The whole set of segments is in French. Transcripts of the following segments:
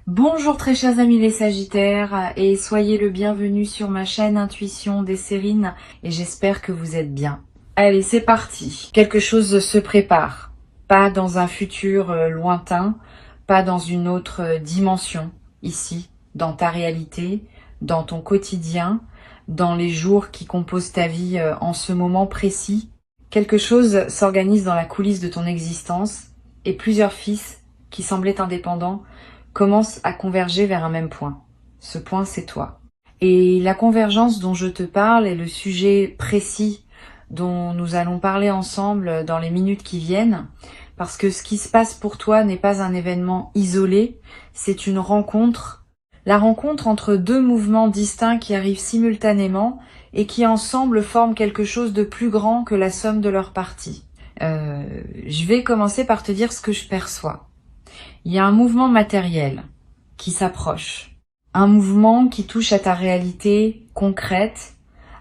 Bonjour très chers amis les Sagittaires et soyez le bienvenu sur ma chaîne Intuition des Sérines et j'espère que vous êtes bien. Allez, c'est parti. Quelque chose se prépare. Pas dans un futur lointain, pas dans une autre dimension, ici, dans ta réalité, dans ton quotidien, dans les jours qui composent ta vie en ce moment précis. Quelque chose s'organise dans la coulisse de ton existence et plusieurs fils qui semblaient indépendants commencent à converger vers un même point. Ce point, c'est toi. Et la convergence dont je te parle est le sujet précis dont nous allons parler ensemble dans les minutes qui viennent, parce que ce qui se passe pour toi n'est pas un événement isolé, c'est une rencontre. La rencontre entre deux mouvements distincts qui arrivent simultanément et qui ensemble forment quelque chose de plus grand que la somme de leurs parties. Je vais commencer par te dire ce que je perçois. Il y a un mouvement matériel qui s'approche, un mouvement qui touche à ta réalité concrète,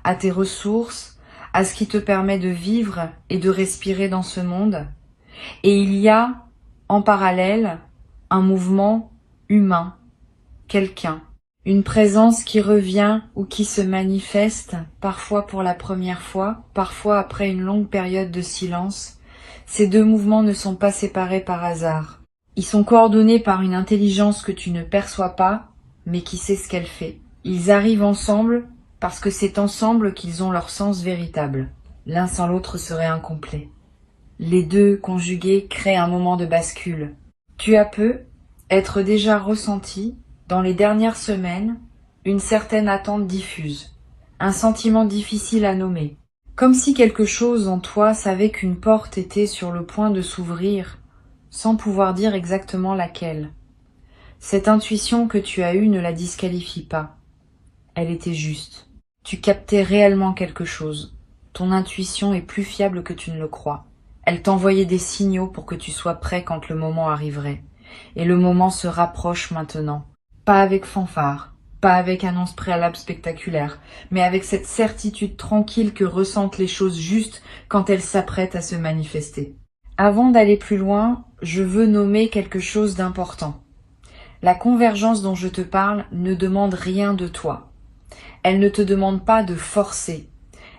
à tes ressources, à ce qui te permet de vivre et de respirer dans ce monde. Et il y a, en parallèle, un mouvement humain, quelqu'un, une présence qui revient ou qui se manifeste, parfois pour la première fois, parfois après une longue période de silence. Ces deux mouvements ne sont pas séparés par hasard. Ils sont coordonnés par une intelligence que tu ne perçois pas, mais qui sait ce qu'elle fait. Ils arrivent ensemble parce que c'est ensemble qu'ils ont leur sens véritable. L'un sans l'autre serait incomplet. Les deux conjugués créent un moment de bascule. Tu as peu être déjà ressenti, dans les dernières semaines, une certaine attente diffuse, un sentiment difficile à nommer. Comme si quelque chose en toi savait qu'une porte était sur le point de s'ouvrir, sans pouvoir dire exactement laquelle. Cette intuition que tu as eue ne la disqualifie pas. Elle était juste. Tu captais réellement quelque chose. Ton intuition est plus fiable que tu ne le crois. Elle t'envoyait des signaux pour que tu sois prêt quand le moment arriverait. Et le moment se rapproche maintenant. Pas avec fanfare, pas avec annonce préalable spectaculaire, mais avec cette certitude tranquille que ressentent les choses justes quand elles s'apprêtent à se manifester. Avant d'aller plus loin, je veux nommer quelque chose d'important. La convergence dont je te parle ne demande rien de toi. Elle ne te demande pas de forcer.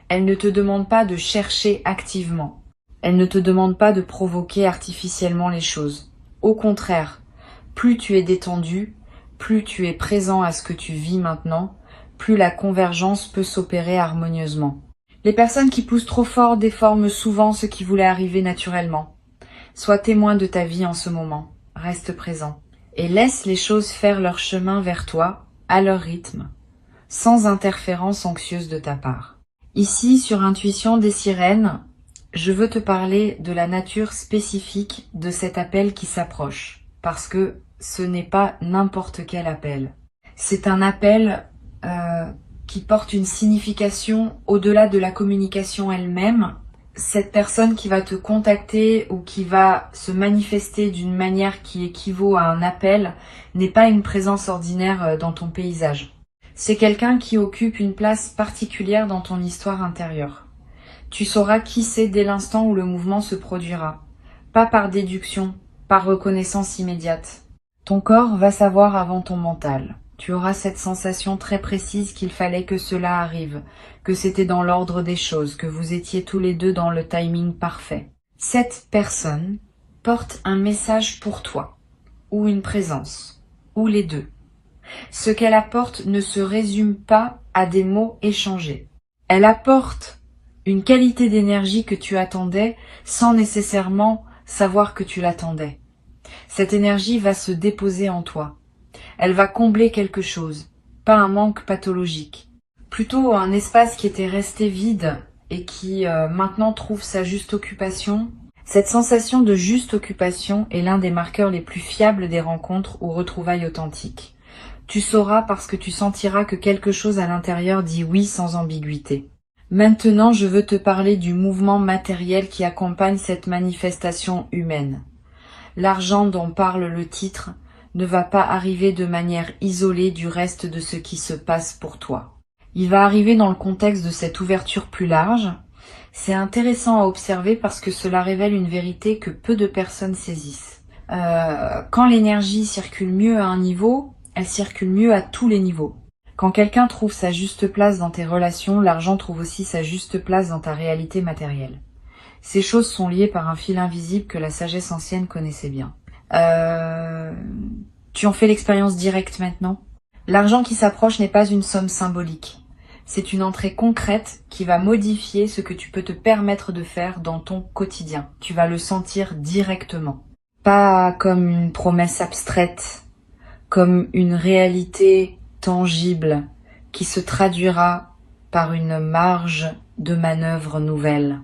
Elle ne te demande pas de chercher activement. Elle ne te demande pas de provoquer artificiellement les choses. Au contraire, plus tu es détendu, plus tu es présent à ce que tu vis maintenant, plus la convergence peut s'opérer harmonieusement. Les personnes qui poussent trop fort déforment souvent ce qui voulait arriver naturellement. Sois témoin de ta vie en ce moment, reste présent, et laisse les choses faire leur chemin vers toi, à leur rythme, sans interférence anxieuse de ta part. Ici, sur Intuition des Sirènes, je veux te parler de la nature spécifique de cet appel qui s'approche, parce que ce n'est pas n'importe quel appel. C'est un appel qui porte une signification au-delà de la communication elle-même. Cette personne qui va te contacter ou qui va se manifester d'une manière qui équivaut à un appel n'est pas une présence ordinaire dans ton paysage. C'est quelqu'un qui occupe une place particulière dans ton histoire intérieure. Tu sauras qui c'est dès l'instant où le mouvement se produira. Pas par déduction, par reconnaissance immédiate. Ton corps va savoir avant ton mental. Tu auras cette sensation très précise qu'il fallait que cela arrive, que c'était dans l'ordre des choses, que vous étiez tous les deux dans le timing parfait. Cette personne porte un message pour toi, ou une présence, ou les deux. Ce qu'elle apporte ne se résume pas à des mots échangés. Elle apporte une qualité d'énergie que tu attendais sans nécessairement savoir que tu l'attendais. Cette énergie va se déposer en toi. Elle va combler quelque chose, pas un manque pathologique. Plutôt un espace qui était resté vide et qui maintenant trouve sa juste occupation. Cette sensation de juste occupation est l'un des marqueurs les plus fiables des rencontres ou retrouvailles authentiques. Tu sauras parce que tu sentiras que quelque chose à l'intérieur dit oui sans ambiguïté. Maintenant, je veux te parler du mouvement matériel qui accompagne cette manifestation humaine. L'argent dont parle le titre ne va pas arriver de manière isolée du reste de ce qui se passe pour toi. Il va arriver dans le contexte de cette ouverture plus large. C'est intéressant à observer parce que cela révèle une vérité que peu de personnes saisissent. Quand l'énergie circule mieux à un niveau, elle circule mieux à tous les niveaux. Quand quelqu'un trouve sa juste place dans tes relations, l'argent trouve aussi sa juste place dans ta réalité matérielle. Ces choses sont liées par un fil invisible que la sagesse ancienne connaissait bien. Tu en fais l'expérience directe maintenant? L'argent qui s'approche n'est pas une somme symbolique. C'est une entrée concrète qui va modifier ce que tu peux te permettre de faire dans ton quotidien. Tu vas le sentir directement. Pas comme une promesse abstraite, comme une réalité tangible qui se traduira par une marge de manœuvre nouvelle.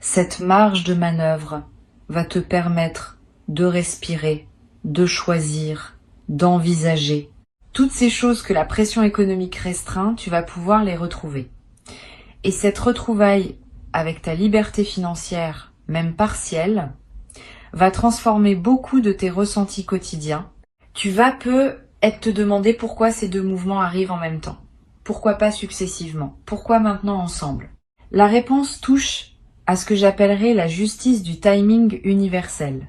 Cette marge de manœuvre va te permettre de respirer, de choisir, d'envisager. Toutes ces choses que la pression économique restreint, tu vas pouvoir les retrouver. Et cette retrouvaille avec ta liberté financière, même partielle, va transformer beaucoup de tes ressentis quotidiens. Tu vas peut-être te demander pourquoi ces deux mouvements arrivent en même temps. Pourquoi pas successivement? Pourquoi maintenant ensemble? La réponse touche à ce que j'appellerais la justice du timing universel.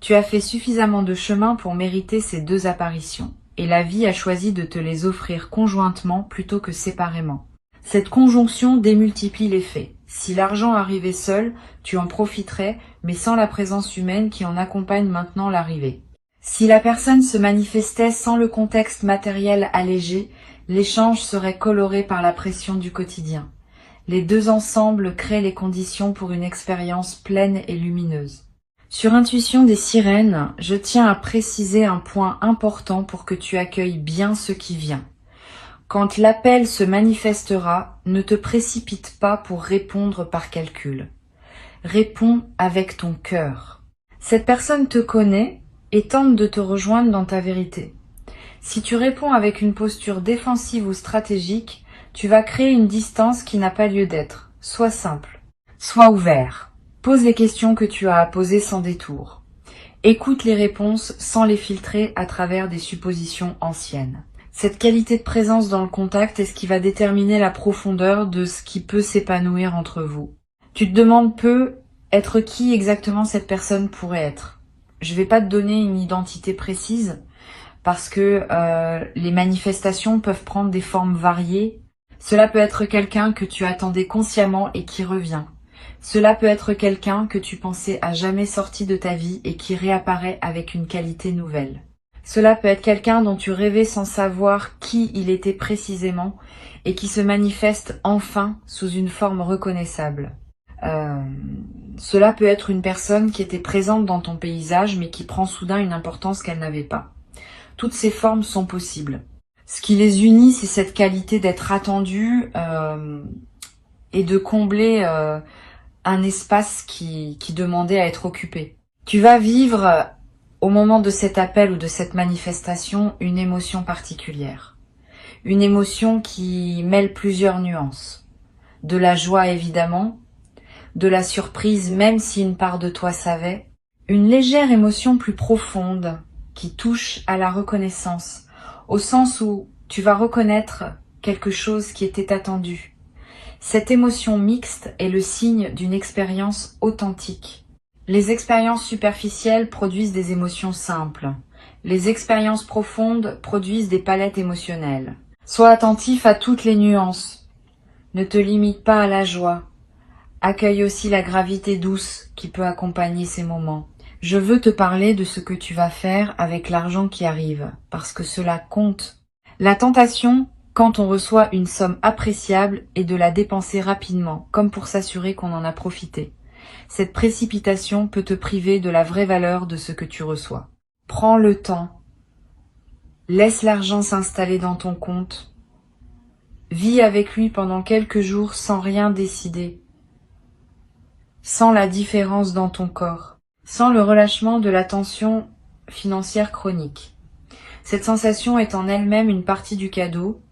Tu as fait suffisamment de chemin pour mériter ces deux apparitions, et la vie a choisi de te les offrir conjointement plutôt que séparément. Cette conjonction démultiplie les faits. Si l'argent arrivait seul, tu en profiterais, mais sans la présence humaine qui en accompagne maintenant l'arrivée. Si la personne se manifestait sans le contexte matériel allégé, l'échange serait coloré par la pression du quotidien. Les deux ensemble créent les conditions pour une expérience pleine et lumineuse. Sur Intuition des sirènes, je tiens à préciser un point important pour que tu accueilles bien ce qui vient. Quand l'appel se manifestera, ne te précipite pas pour répondre par calcul. Réponds avec ton cœur. Cette personne te connaît et tente de te rejoindre dans ta vérité. Si tu réponds avec une posture défensive ou stratégique, tu vas créer une distance qui n'a pas lieu d'être. Sois simple, sois ouvert. Pose les questions que tu as à poser sans détour. Écoute les réponses sans les filtrer à travers des suppositions anciennes. Cette qualité de présence dans le contact est ce qui va déterminer la profondeur de ce qui peut s'épanouir entre vous. Tu te demandes être qui exactement cette personne pourrait être. Je vais pas te donner une identité précise parce que les manifestations peuvent prendre des formes variées. Cela peut être quelqu'un que tu attendais consciemment et qui revient. Cela peut être quelqu'un que tu pensais à jamais sorti de ta vie et qui réapparaît avec une qualité nouvelle. Cela peut être quelqu'un dont tu rêvais sans savoir qui il était précisément et qui se manifeste enfin sous une forme reconnaissable. Cela peut être une personne qui était présente dans ton paysage mais qui prend soudain une importance qu'elle n'avait pas. Toutes ces formes sont possibles. Ce qui les unit, c'est cette qualité d'être attendu et de combler un espace qui demandait à être occupé. Tu vas vivre, au moment de cet appel ou de cette manifestation, une émotion particulière. Une émotion qui mêle plusieurs nuances. De la joie évidemment, de la surprise même si une part de toi savait, une légère émotion plus profonde qui touche à la reconnaissance, au sens où tu vas reconnaître quelque chose qui était attendu. Cette émotion mixte est le signe d'une expérience authentique. Les expériences superficielles produisent des émotions simples. Les expériences profondes produisent des palettes émotionnelles. Sois attentif à toutes les nuances. Ne te limite pas à la joie. Accueille aussi la gravité douce qui peut accompagner ces moments. Je veux te parler de ce que tu vas faire avec l'argent qui arrive, parce que cela compte. La tentation, quand on reçoit une somme appréciable, est de la dépenser rapidement, comme pour s'assurer qu'on en a profité. Cette précipitation peut te priver de la vraie valeur de ce que tu reçois. Prends le temps. Laisse l'argent s'installer dans ton compte. Vis avec lui pendant quelques jours sans rien décider. Sans la différence dans ton corps. Sans le relâchement de la tension financière chronique. Cette sensation est en elle-même une partie du cadeau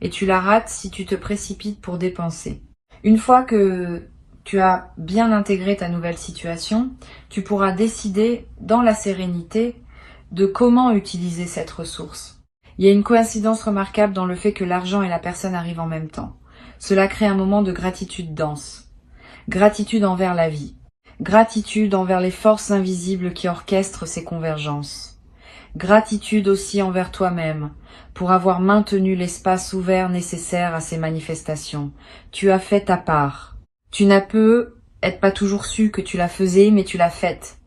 et tu la rates si tu te précipites pour dépenser. Une fois que tu as bien intégré ta nouvelle situation, tu pourras décider dans la sérénité de comment utiliser cette ressource. Il y a une coïncidence remarquable dans le fait que l'argent et la personne arrivent en même temps. Cela crée un moment de gratitude dense. Gratitude envers la vie. Gratitude envers les forces invisibles qui orchestrent ces convergences. Gratitude aussi envers toi-même pour avoir maintenu l'espace ouvert nécessaire à ces manifestations. Tu as fait ta part. Tu n'as peut-être pas toujours su que tu la faisais, mais tu l'as faite.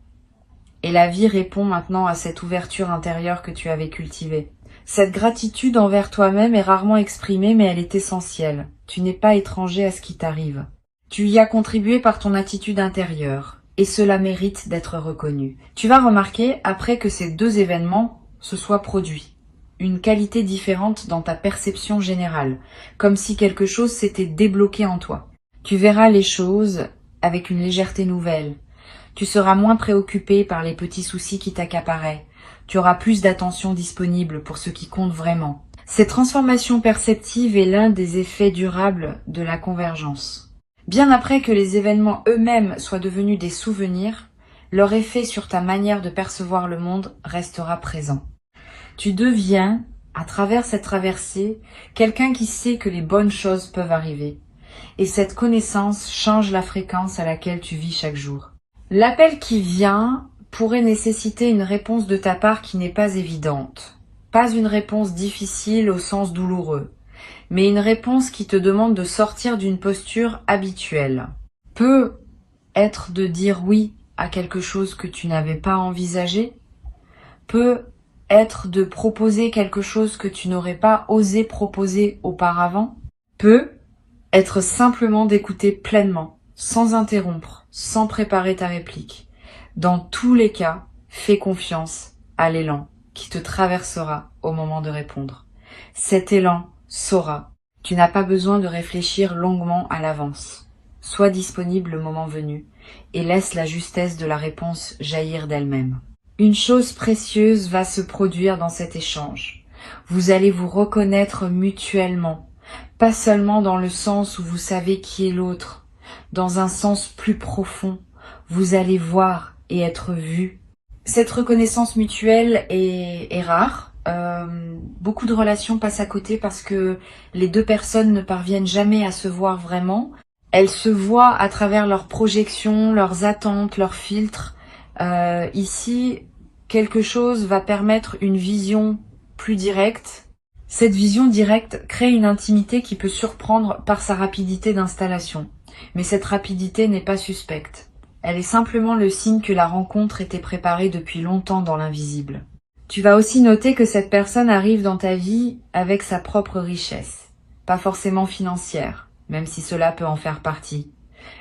Et la vie répond maintenant à cette ouverture intérieure que tu avais cultivée. Cette gratitude envers toi-même est rarement exprimée, mais elle est essentielle. Tu n'es pas étranger à ce qui t'arrive. Tu y as contribué par ton attitude intérieure, et cela mérite d'être reconnu. Tu vas remarquer, après que ces deux événements se soient produits, une qualité différente dans ta perception générale, comme si quelque chose s'était débloqué en toi. Tu verras les choses avec une légèreté nouvelle. Tu seras moins préoccupé par les petits soucis qui t'accaparaient. Tu auras plus d'attention disponible pour ce qui compte vraiment. Cette transformation perceptive est l'un des effets durables de la convergence. Bien après que les événements eux-mêmes soient devenus des souvenirs, leur effet sur ta manière de percevoir le monde restera présent. Tu deviens, à travers cette traversée, quelqu'un qui sait que les bonnes choses peuvent arriver. Et cette connaissance change la fréquence à laquelle tu vis chaque jour. L'appel qui vient pourrait nécessiter une réponse de ta part qui n'est pas évidente. Pas une réponse difficile au sens douloureux, mais une réponse qui te demande de sortir d'une posture habituelle. Peut être de dire oui à quelque chose que tu n'avais pas envisagé, peut être de proposer quelque chose que tu n'aurais pas osé proposer auparavant, peut être simplement d'écouter pleinement, sans interrompre, sans préparer ta réplique. Dans tous les cas, fais confiance à l'élan qui te traversera au moment de répondre. Cet élan saura. Tu n'as pas besoin de réfléchir longuement à l'avance. Sois disponible le moment venu et laisse la justesse de la réponse jaillir d'elle-même. Une chose précieuse va se produire dans cet échange. Vous allez vous reconnaître mutuellement, pas seulement dans le sens où vous savez qui est l'autre, dans un sens plus profond. Vous allez voir et être vu. Cette reconnaissance mutuelle est rare. Beaucoup de relations passent à côté parce que les deux personnes ne parviennent jamais à se voir vraiment. Elles se voient à travers leurs projections, leurs attentes, leurs filtres. Ici, quelque chose va permettre une vision plus directe. Cette vision directe crée une intimité qui peut surprendre par sa rapidité d'installation. Mais cette rapidité n'est pas suspecte. Elle est simplement le signe que la rencontre était préparée depuis longtemps dans l'invisible. Tu vas aussi noter que cette personne arrive dans ta vie avec sa propre richesse. Pas forcément financière, même si cela peut en faire partie.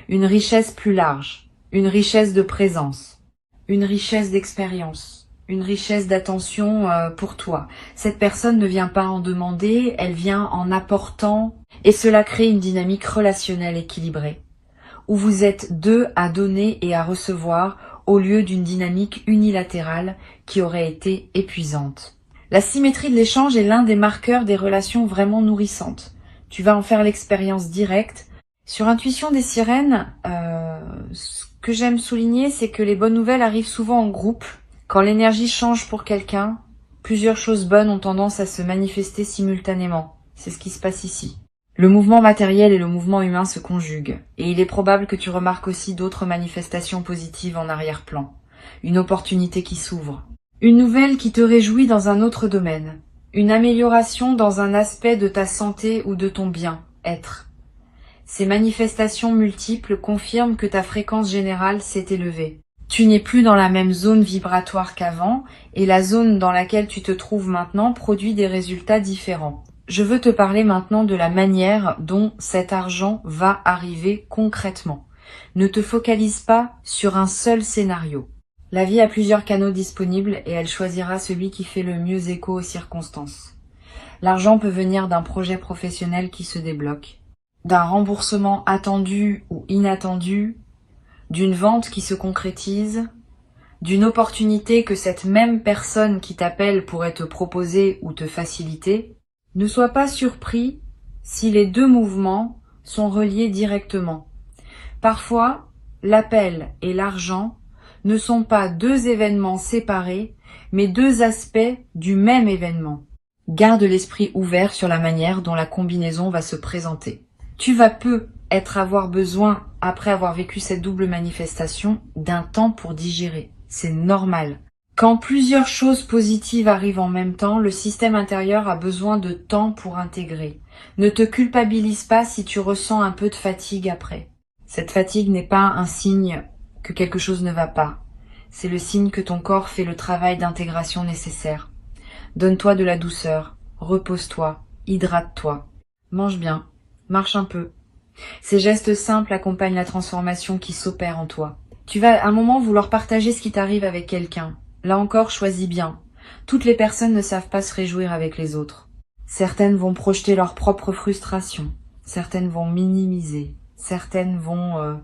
Une richesse plus large, une richesse de présence, une richesse d'expérience, une richesse d'attention pour toi. Cette personne ne vient pas en demander, elle vient en apportant, et cela crée une dynamique relationnelle équilibrée, où vous êtes deux à donner et à recevoir au lieu d'une dynamique unilatérale qui aurait été épuisante. La symétrie de l'échange est l'un des marqueurs des relations vraiment nourrissantes. Tu vas en faire l'expérience directe. Sur Intuition des sirènes, ce que j'aime souligner, c'est que les bonnes nouvelles arrivent souvent en groupe. Quand l'énergie change pour quelqu'un, plusieurs choses bonnes ont tendance à se manifester simultanément. C'est ce qui se passe ici. Le mouvement matériel et le mouvement humain se conjuguent, et il est probable que tu remarques aussi d'autres manifestations positives en arrière-plan. Une opportunité qui s'ouvre. Une nouvelle qui te réjouit dans un autre domaine. Une amélioration dans un aspect de ta santé ou de ton bien-être. Ces manifestations multiples confirment que ta fréquence générale s'est élevée. Tu n'es plus dans la même zone vibratoire qu'avant, et la zone dans laquelle tu te trouves maintenant produit des résultats différents. Je veux te parler maintenant de la manière dont cet argent va arriver concrètement. Ne te focalise pas sur un seul scénario. La vie a plusieurs canaux disponibles et elle choisira celui qui fait le mieux écho aux circonstances. L'argent peut venir d'un projet professionnel qui se débloque, d'un remboursement attendu ou inattendu, d'une vente qui se concrétise, d'une opportunité que cette même personne qui t'appelle pourrait te proposer ou te faciliter. Ne sois pas surpris si les deux mouvements sont reliés directement. Parfois, l'appel et l'argent ne sont pas deux événements séparés, mais deux aspects du même événement. Garde l'esprit ouvert sur la manière dont la combinaison va se présenter. Tu vas peu avoir besoin, après avoir vécu cette double manifestation, d'un temps pour digérer. C'est normal. Quand plusieurs choses positives arrivent en même temps, le système intérieur a besoin de temps pour intégrer. Ne te culpabilise pas si tu ressens un peu de fatigue après. Cette fatigue n'est pas un signe que quelque chose ne va pas. C'est le signe que ton corps fait le travail d'intégration nécessaire. Donne-toi de la douceur, repose-toi, hydrate-toi. Mange bien, marche un peu. Ces gestes simples accompagnent la transformation qui s'opère en toi. Tu vas à un moment vouloir partager ce qui t'arrive avec quelqu'un. Là encore, choisis bien. Toutes les personnes ne savent pas se réjouir avec les autres. Certaines vont projeter leur propre frustration. Certaines vont minimiser. Certaines vont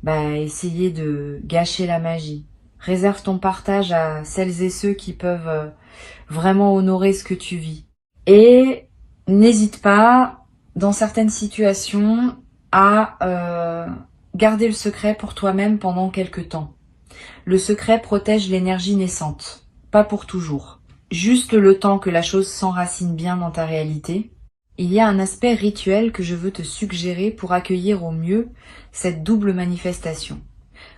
essayer de gâcher la magie. Réserve ton partage à celles et ceux qui peuvent vraiment honorer ce que tu vis. Et n'hésite pas, dans certaines situations, à garder le secret pour toi-même pendant quelque temps. Le secret protège l'énergie naissante, pas pour toujours. Juste le temps que la chose s'enracine bien dans ta réalité. Il y a un aspect rituel que je veux te suggérer pour accueillir au mieux cette double manifestation.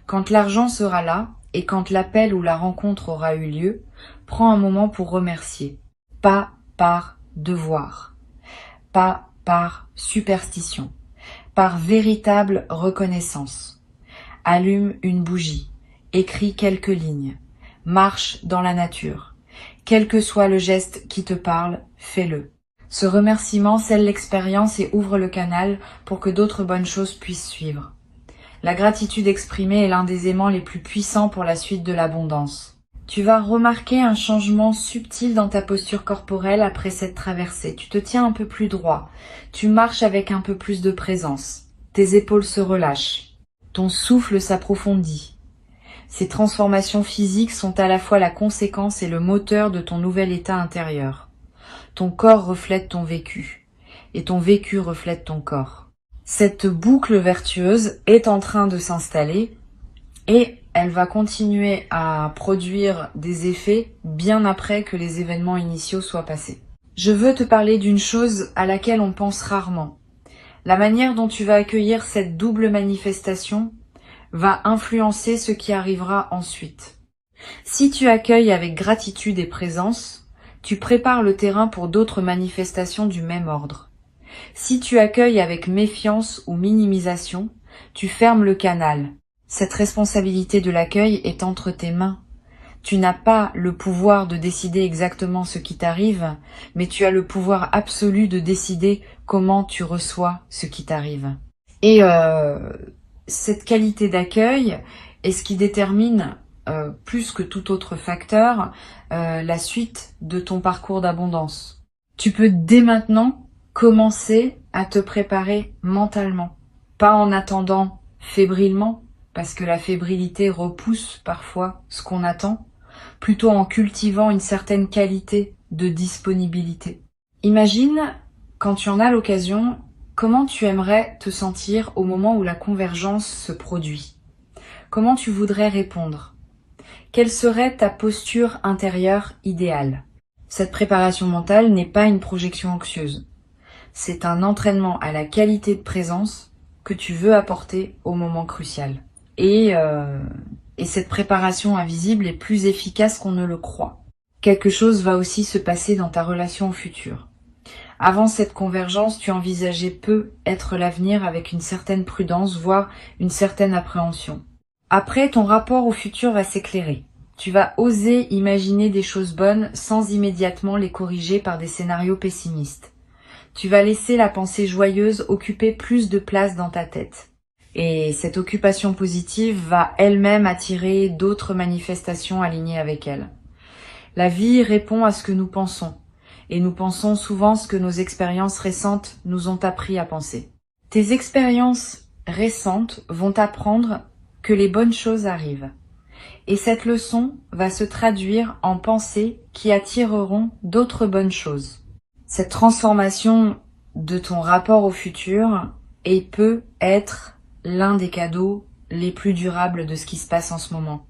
Quand l'argent sera là, et quand l'appel ou la rencontre aura eu lieu, prends un moment pour remercier. Pas par devoir, pas par superstition, par véritable reconnaissance. Allume une bougie, écris quelques lignes, marche dans la nature. Quel que soit le geste qui te parle, fais-le. Ce remerciement scelle l'expérience et ouvre le canal pour que d'autres bonnes choses puissent suivre. La gratitude exprimée est l'un des aimants les plus puissants pour la suite de l'abondance. Tu vas remarquer un changement subtil dans ta posture corporelle après cette traversée. Tu te tiens un peu plus droit. Tu marches avec un peu plus de présence. Tes épaules se relâchent. Ton souffle s'approfondit. Ces transformations physiques sont à la fois la conséquence et le moteur de ton nouvel état intérieur. Ton corps reflète ton vécu, et ton vécu reflète ton corps. Cette boucle vertueuse est en train de s'installer, et elle va continuer à produire des effets bien après que les événements initiaux soient passés. Je veux te parler d'une chose à laquelle on pense rarement. La manière dont tu vas accueillir cette double manifestation va influencer ce qui arrivera ensuite. Si tu accueilles avec gratitude et présence, tu prépares le terrain pour d'autres manifestations du même ordre. Si tu accueilles avec méfiance ou minimisation, tu fermes le canal. Cette responsabilité de l'accueil est entre tes mains. Tu n'as pas le pouvoir de décider exactement ce qui t'arrive, mais tu as le pouvoir absolu de décider comment tu reçois ce qui t'arrive. Et cette qualité d'accueil est ce qui détermine, plus que tout autre facteur, la suite de ton parcours d'abondance. Tu peux dès maintenant commencer à te préparer mentalement, pas en attendant fébrilement, parce que la fébrilité repousse parfois ce qu'on attend, plutôt en cultivant une certaine qualité de disponibilité. Imagine, quand tu en as l'occasion, comment tu aimerais te sentir au moment où la convergence se produit. Comment tu voudrais répondre? Quelle serait ta posture intérieure idéale? Cette préparation mentale n'est pas une projection anxieuse. C'est un entraînement à la qualité de présence que tu veux apporter au moment crucial. Et cette préparation invisible est plus efficace qu'on ne le croit. Quelque chose va aussi se passer dans ta relation au futur. Avant cette convergence, tu envisageais peu être l'avenir avec une certaine prudence, voire une certaine appréhension. Après, ton rapport au futur va s'éclairer. Tu vas oser imaginer des choses bonnes sans immédiatement les corriger par des scénarios pessimistes. Tu vas laisser la pensée joyeuse occuper plus de place dans ta tête. Et cette occupation positive va elle-même attirer d'autres manifestations alignées avec elle. La vie répond à ce que nous pensons, et nous pensons souvent ce que nos expériences récentes nous ont appris à penser. Tes expériences récentes vont t'apprendre que les bonnes choses arrivent. Et cette leçon va se traduire en pensées qui attireront d'autres bonnes choses. Cette transformation de ton rapport au futur peut être l'un des cadeaux les plus durables de ce qui se passe en ce moment.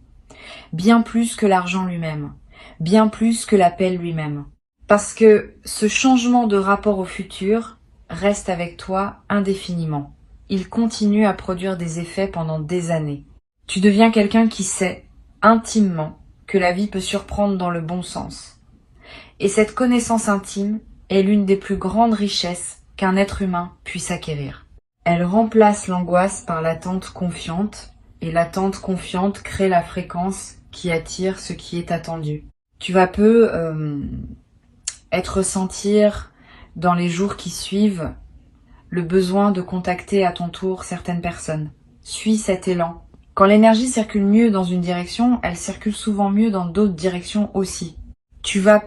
Bien plus que l'argent lui-même, bien plus que l'appel lui-même. Parce que ce changement de rapport au futur reste avec toi indéfiniment. il continue à produire des effets pendant des années. Tu deviens quelqu'un qui sait, intimement, que la vie peut surprendre dans le bon sens. Et cette connaissance intime est l'une des plus grandes richesses qu'un être humain puisse acquérir. Elle remplace l'angoisse par l'attente confiante, et l'attente confiante crée la fréquence qui attire ce qui est attendu. Tu vas ressentir dans les jours qui suivent le besoin de contacter à ton tour certaines personnes. Suis cet élan. Quand l'énergie circule mieux dans une direction, elle circule souvent mieux dans d'autres directions aussi. Tu vas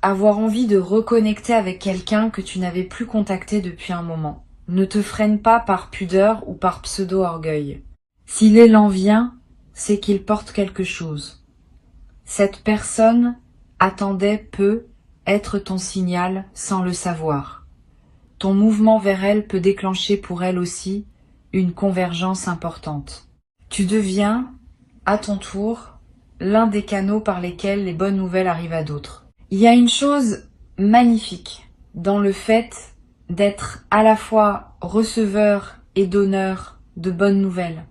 avoir envie de reconnecter avec quelqu'un que tu n'avais plus contacté depuis un moment. Ne te freine pas par pudeur ou par pseudo-orgueil. Si l'élan vient, c'est qu'il porte quelque chose. Cette personne peut être ton signal sans le savoir. Ton mouvement vers elle peut déclencher pour elle aussi une convergence importante. Tu deviens, à ton tour, l'un des canaux par lesquels les bonnes nouvelles arrivent à d'autres. Il y a une chose magnifique dans le fait d'être à la fois receveur et donneur de bonnes nouvelles.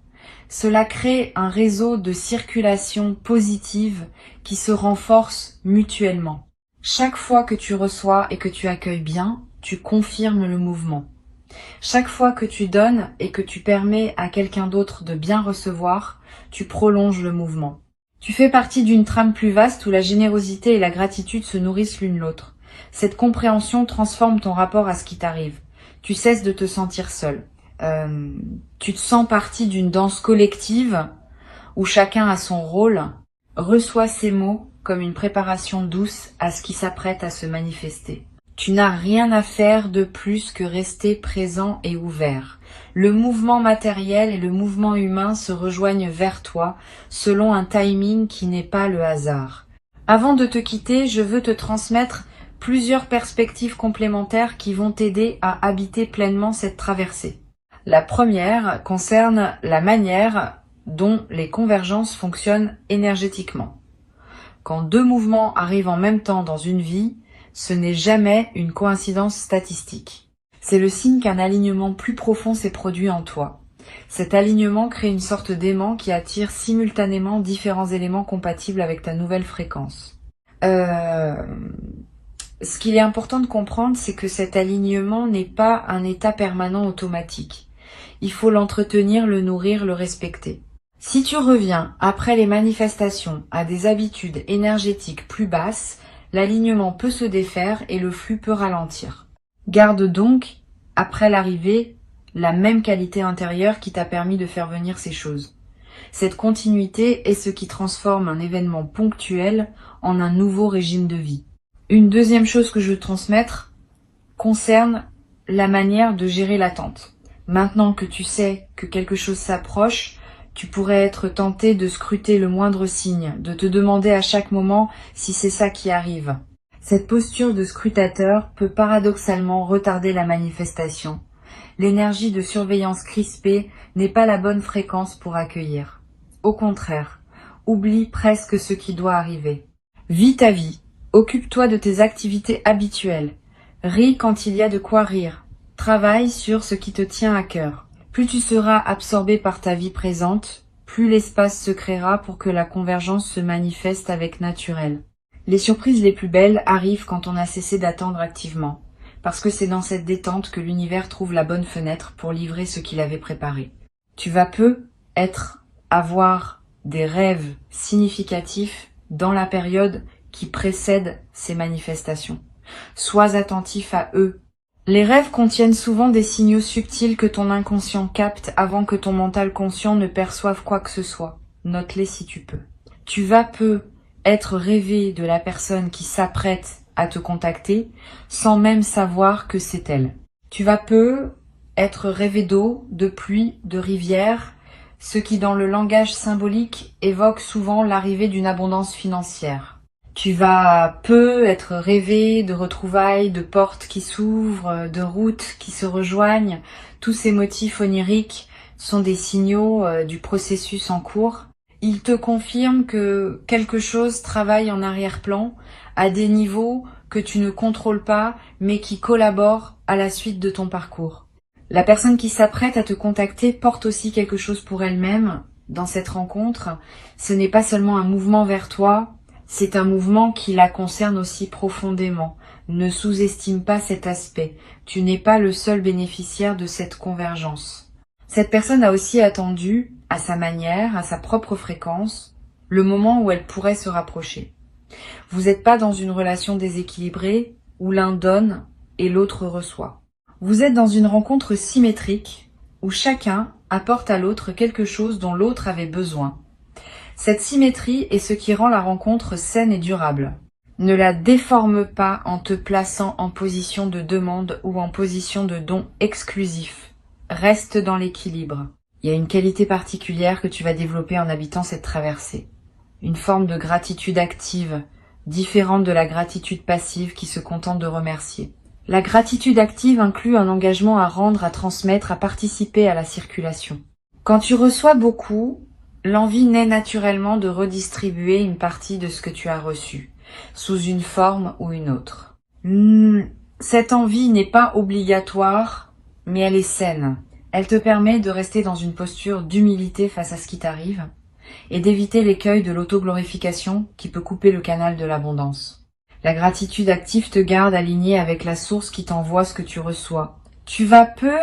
Cela crée un réseau de circulation positive qui se renforce mutuellement. Chaque fois que tu reçois et que tu accueilles bien, tu confirmes le mouvement. Chaque fois que tu donnes et que tu permets à quelqu'un d'autre de bien recevoir, tu prolonges le mouvement. Tu fais partie d'une trame plus vaste où la générosité et la gratitude se nourrissent l'une l'autre. Cette compréhension transforme ton rapport à ce qui t'arrive. Tu cesses de te sentir seul. Tu te sens partie d'une danse collective où chacun a son rôle. Reçois ces mots comme une préparation douce à ce qui s'apprête à se manifester. Tu n'as rien à faire de plus que rester présent et ouvert. Le mouvement matériel et le mouvement humain se rejoignent vers toi selon un timing qui n'est pas le hasard. Avant de te quitter, je veux te transmettre plusieurs perspectives complémentaires qui vont t'aider à habiter pleinement cette traversée. La première concerne la manière dont les convergences fonctionnent énergétiquement. Quand deux mouvements arrivent en même temps dans une vie, ce n'est jamais une coïncidence statistique. C'est le signe qu'un alignement plus profond s'est produit en toi. Cet alignement crée une sorte d'aimant qui attire simultanément différents éléments compatibles avec ta nouvelle fréquence. Ce qu'il est important de comprendre, c'est que cet alignement n'est pas un état permanent automatique. Il faut l'entretenir, le nourrir, le respecter. Si tu reviens, après les manifestations, à des habitudes énergétiques plus basses, l'alignement peut se défaire et le flux peut ralentir. Garde donc, après l'arrivée, la même qualité intérieure qui t'a permis de faire venir ces choses. Cette continuité est ce qui transforme un événement ponctuel en un nouveau régime de vie. Une deuxième chose que je veux transmettre concerne la manière de gérer l'attente. Maintenant que tu sais que quelque chose s'approche, tu pourrais être tenté de scruter le moindre signe, de te demander à chaque moment si c'est ça qui arrive. Cette posture de scrutateur peut paradoxalement retarder la manifestation. L'énergie de surveillance crispée n'est pas la bonne fréquence pour accueillir. Au contraire, oublie presque ce qui doit arriver. Vis ta vie, occupe-toi de tes activités habituelles, ris quand il y a de quoi rire, travaille sur ce qui te tient à cœur. Plus tu seras absorbé par ta vie présente, plus l'espace se créera pour que la convergence se manifeste avec naturel. Les surprises les plus belles arrivent quand on a cessé d'attendre activement, parce que c'est dans cette détente que l'univers trouve la bonne fenêtre pour livrer ce qu'il avait préparé. Tu vas avoir des rêves significatifs dans la période qui précède ces manifestations. Sois attentif à eux. Les rêves contiennent souvent des signaux subtils que ton inconscient capte avant que ton mental conscient ne perçoive quoi que ce soit. Note-les si tu peux. Tu vas être rêvé de la personne qui s'apprête à te contacter sans même savoir que c'est elle. Tu vas être rêvé d'eau, de pluie, de rivière, ce qui dans le langage symbolique évoque souvent l'arrivée d'une abondance financière. Tu vas être rêvé de retrouvailles, de portes qui s'ouvrent, de routes qui se rejoignent. Tous ces motifs oniriques sont des signaux du processus en cours. Ils te confirment que quelque chose travaille en arrière-plan à des niveaux que tu ne contrôles pas mais qui collaborent à la suite de ton parcours. La personne qui s'apprête à te contacter porte aussi quelque chose pour elle-même dans cette rencontre. Ce n'est pas seulement un mouvement vers toi, c'est un mouvement qui la concerne aussi profondément. Ne sous-estime pas cet aspect. Tu n'es pas le seul bénéficiaire de cette convergence. Cette personne a aussi attendu, à sa manière, à sa propre fréquence, le moment où elle pourrait se rapprocher. Vous n'êtes pas dans une relation déséquilibrée où l'un donne et l'autre reçoit. Vous êtes dans une rencontre symétrique où chacun apporte à l'autre quelque chose dont l'autre avait besoin. Cette symétrie est ce qui rend la rencontre saine et durable. Ne la déforme pas en te plaçant en position de demande ou en position de don exclusif. Reste dans l'équilibre. Il y a une qualité particulière que tu vas développer en habitant cette traversée. Une forme de gratitude active, différente de la gratitude passive qui se contente de remercier. La gratitude active inclut un engagement à rendre, à transmettre, à participer à la circulation. Quand tu reçois beaucoup, l'envie naît naturellement de redistribuer une partie de ce que tu as reçu, sous une forme ou une autre. Cette envie n'est pas obligatoire, mais elle est saine. Elle te permet de rester dans une posture d'humilité face à ce qui t'arrive et d'éviter l'écueil de l'autoglorification qui peut couper le canal de l'abondance. La gratitude active te garde aligné avec la source qui t'envoie ce que tu reçois. Tu vas peu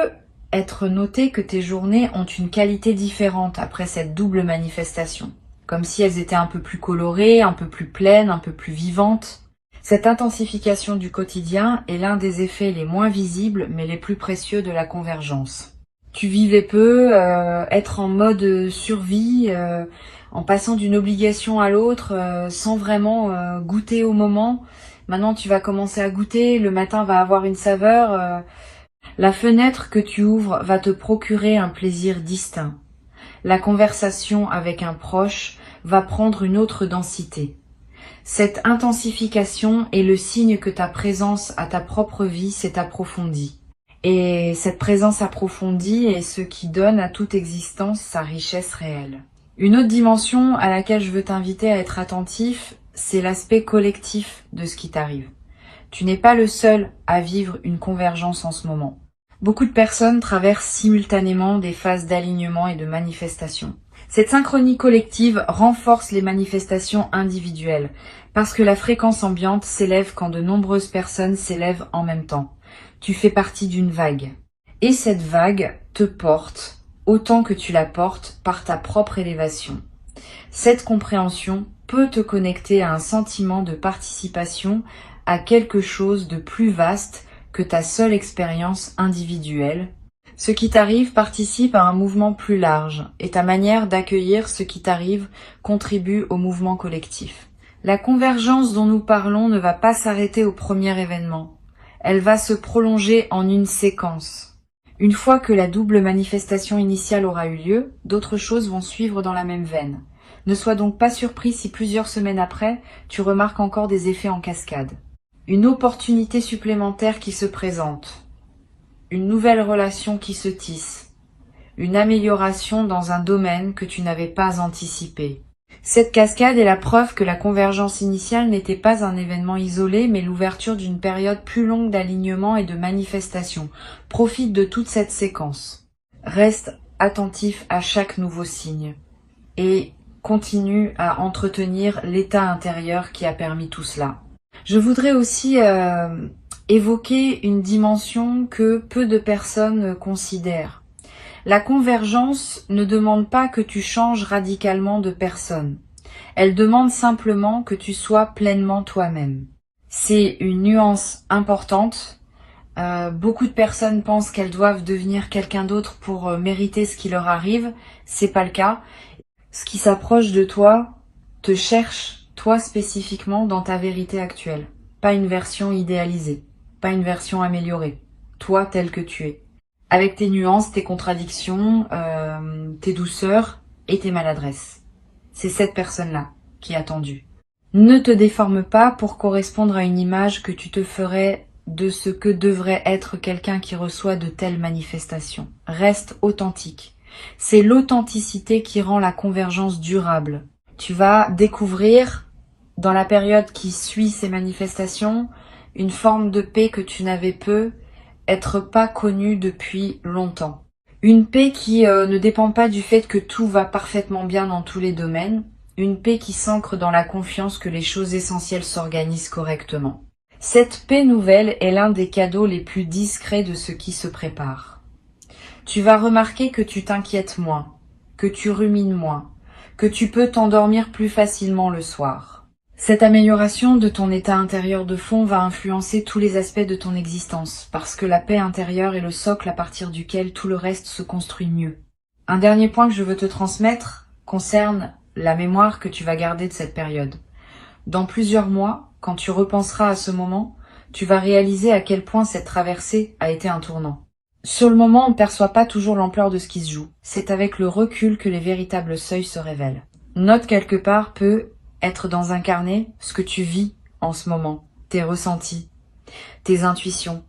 être noté que tes journées ont une qualité différente après cette double manifestation, comme si elles étaient un peu plus colorées, un peu plus pleines, un peu plus vivantes. Cette intensification du quotidien est l'un des effets les moins visibles mais les plus précieux de la convergence. Tu vivais peu, être en mode survie, en passant d'une obligation à l'autre, sans vraiment goûter au moment. Maintenant, tu vas commencer à goûter, le matin va avoir une saveur. La fenêtre que tu ouvres va te procurer un plaisir distinct. La conversation avec un proche va prendre une autre densité. Cette intensification est le signe que ta présence à ta propre vie s'est approfondie. Et cette présence approfondie est ce qui donne à toute existence sa richesse réelle. Une autre dimension à laquelle je veux t'inviter à être attentif, c'est l'aspect collectif de ce qui t'arrive. Tu n'es pas le seul à vivre une convergence en ce moment. Beaucoup de personnes traversent simultanément des phases d'alignement et de manifestation. Cette synchronie collective renforce les manifestations individuelles, parce que la fréquence ambiante s'élève quand de nombreuses personnes s'élèvent en même temps. Tu fais partie d'une vague. Et cette vague te porte, autant que tu la portes, par ta propre élévation. Cette compréhension peut te connecter à un sentiment de participation à quelque chose de plus vaste que ta seule expérience individuelle. Ce qui t'arrive participe à un mouvement plus large, et ta manière d'accueillir ce qui t'arrive contribue au mouvement collectif. La convergence dont nous parlons ne va pas s'arrêter au premier événement. Elle va se prolonger en une séquence. Une fois que la double manifestation initiale aura eu lieu, d'autres choses vont suivre dans la même veine. Ne sois donc pas surpris si plusieurs semaines après, tu remarques encore des effets en cascade. Une opportunité supplémentaire qui se présente. Une nouvelle relation qui se tisse. Une amélioration dans un domaine que tu n'avais pas anticipé. Cette cascade est la preuve que la convergence initiale n'était pas un événement isolé, mais l'ouverture d'une période plus longue d'alignement et de manifestation. Profite de toute cette séquence. Reste attentif à chaque nouveau signe et continue à entretenir l'état intérieur qui a permis tout cela. Je voudrais aussi évoquer une dimension que peu de personnes considèrent. La convergence ne demande pas que tu changes radicalement de personne. Elle demande simplement que tu sois pleinement toi-même. C'est une nuance importante. Beaucoup de personnes pensent qu'elles doivent devenir quelqu'un d'autre pour mériter ce qui leur arrive. C'est pas le cas. Ce qui s'approche de toi te cherche, toi spécifiquement, dans ta vérité actuelle. Pas une version idéalisée, pas une version améliorée. Toi tel que tu es. Avec tes nuances, tes contradictions, tes douceurs et tes maladresses. C'est cette personne-là qui est attendue. Ne te déforme pas pour correspondre à une image que tu te ferais de ce que devrait être quelqu'un qui reçoit de telles manifestations. Reste authentique. C'est l'authenticité qui rend la convergence durable. Tu vas découvrir, dans la période qui suit ces manifestations, une forme de paix que tu n'avais peu, être pas connu depuis longtemps. Une paix qui ne dépend pas du fait que tout va parfaitement bien dans tous les domaines, une paix qui s'ancre dans la confiance que les choses essentielles s'organisent correctement. Cette paix nouvelle est l'un des cadeaux les plus discrets de ce qui se prépare. Tu vas remarquer que tu t'inquiètes moins, que tu rumines moins, que tu peux t'endormir plus facilement le soir. Cette amélioration de ton état intérieur de fond va influencer tous les aspects de ton existence, parce que la paix intérieure est le socle à partir duquel tout le reste se construit mieux. Un dernier point que je veux te transmettre concerne la mémoire que tu vas garder de cette période. Dans plusieurs mois, quand tu repenseras à ce moment, tu vas réaliser à quel point cette traversée a été un tournant. Sur le moment, on ne perçoit pas toujours l'ampleur de ce qui se joue. C'est avec le recul que les véritables seuils se révèlent. Note quelque part peut être dans un carnet ce que tu vis en ce moment, tes ressentis, tes intuitions,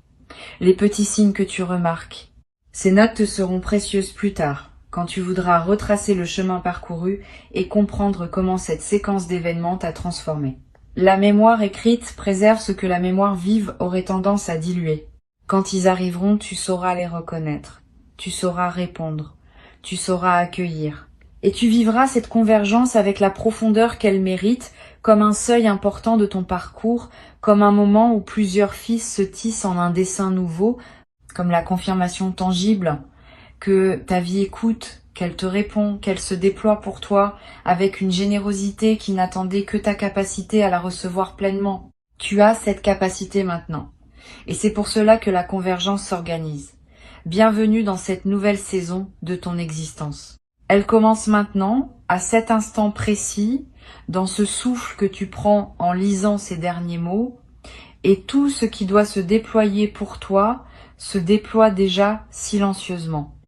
les petits signes que tu remarques. Ces notes te seront précieuses plus tard, quand tu voudras retracer le chemin parcouru et comprendre comment cette séquence d'événements t'a transformé. La mémoire écrite préserve ce que la mémoire vive aurait tendance à diluer. Quand ils arriveront, tu sauras les reconnaître, tu sauras répondre, tu sauras accueillir. Et tu vivras cette convergence avec la profondeur qu'elle mérite, comme un seuil important de ton parcours, comme un moment où plusieurs fils se tissent en un dessin nouveau, comme la confirmation tangible que ta vie écoute, qu'elle te répond, qu'elle se déploie pour toi avec une générosité qui n'attendait que ta capacité à la recevoir pleinement. Tu as cette capacité maintenant. Et c'est pour cela que la convergence s'organise. Bienvenue dans cette nouvelle saison de ton existence. Elle commence maintenant, à cet instant précis, dans ce souffle que tu prends en lisant ces derniers mots, et tout ce qui doit se déployer pour toi se déploie déjà silencieusement.